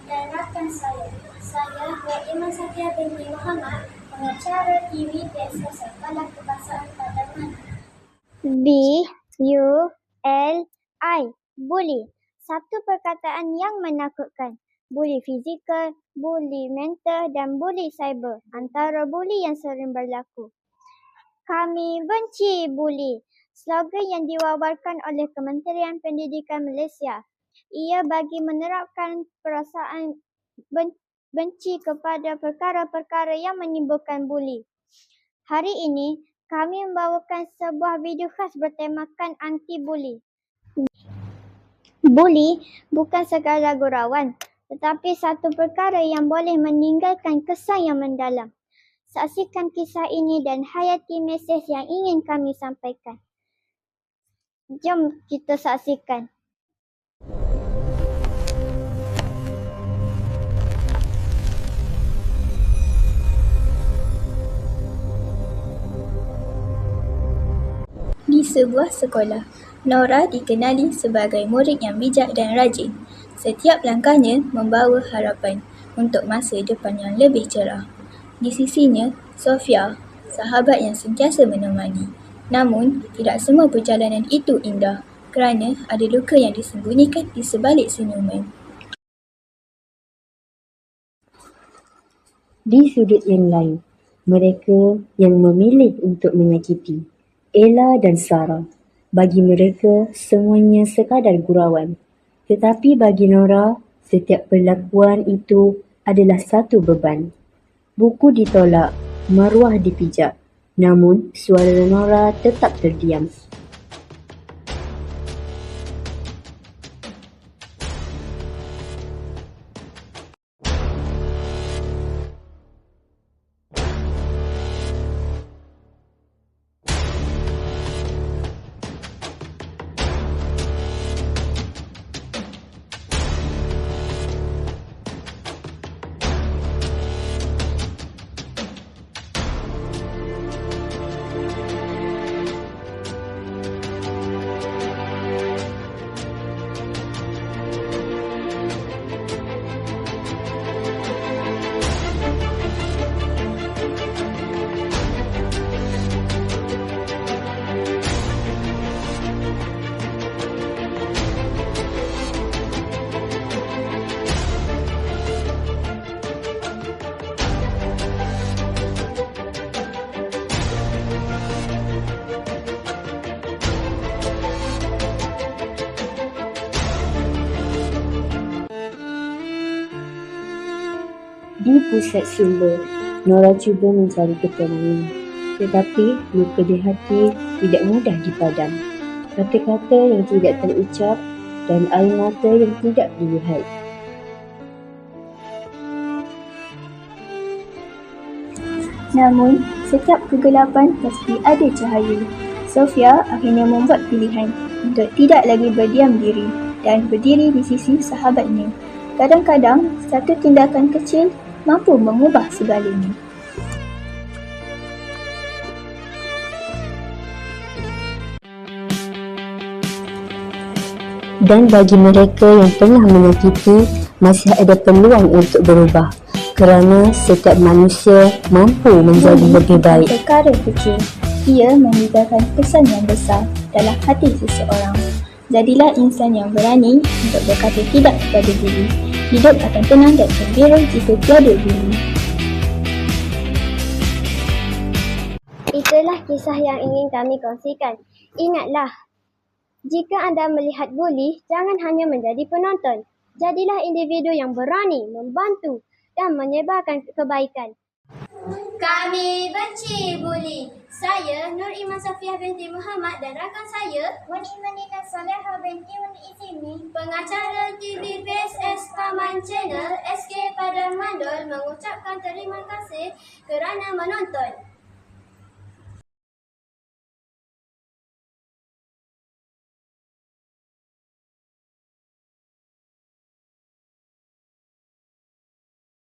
dan rakan saya. Saya Nur Iman Safia binti Muhammad, pengacara TV PSS Sekolah Kebangsaan Padangan. B-U-L-I, bully. Satu perkataan yang menakutkan. Buli fizikal, buli mental dan buli cyber. Antara buli yang sering berlaku. Kami benci buli. Slogan yang diwawarkan oleh Kementerian Pendidikan Malaysia. Ia bagi menerapkan perasaan benci kepada perkara-perkara yang menimbulkan buli. Hari ini, kami membawakan sebuah video khas bertemakan anti-buli. Buli bukan sekadar gurauan, tetapi satu perkara yang boleh meninggalkan kesan yang mendalam. Saksikan kisah ini dan hayati mesej yang ingin kami sampaikan. Jom kita saksikan. Di sebuah sekolah, Nora dikenali sebagai murid yang bijak dan rajin. Setiap langkahnya membawa harapan untuk masa depan yang lebih cerah. Di sisinya, Sofia, sahabat yang sentiasa menemani. Namun, tidak semua perjalanan itu indah kerana ada luka yang disembunyikan di sebalik senyuman. Di sudut yang lain, mereka yang memilih untuk menyakiti, Ella dan Sarah. Bagi mereka, semuanya sekadar gurauan. Tetapi bagi Nora, setiap perlakuan itu adalah satu beban. Buku ditolak, maruah dipijak. Namun, suara Nora tetap terdiam. Di pusat sumber, Nora cuba mencari ketenangan. Tetapi luka di hati tidak mudah dipadam. Kata-kata yang tidak terucap dan air mata yang tidak dilihat. Namun, setiap kegelapan pasti ada cahaya. Sofia akhirnya membuat pilihan untuk tidak lagi berdiam diri dan berdiri di sisi sahabatnya. Kadang-kadang, satu tindakan kecil mampu mengubah segalanya. Dan bagi mereka yang tengah menyakiti, masih ada peluang untuk berubah. Kerana setiap manusia mampu menjadi lebih baik. Perkara kecil, ia meninggalkan kesan yang besar dalam hati seseorang. Jadilah insan yang berani untuk berkata tidak kepada buli. Hidup akan tenang dan gembira jika tiada buli. Itulah kisah yang ingin kami kongsikan. Ingatlah, jika anda melihat buli, jangan hanya menjadi penonton. Jadilah individu yang berani membantu dan menyebarkan kebaikan. Kami benci buli. Saya Nur Iman Safia binti Muhammad dan rakan saya Wan Imanika Saleha binti Wan Izimi, pengacara TV PSS Paman Channel SK Padang Mandul mengucapkan terima kasih kerana menonton.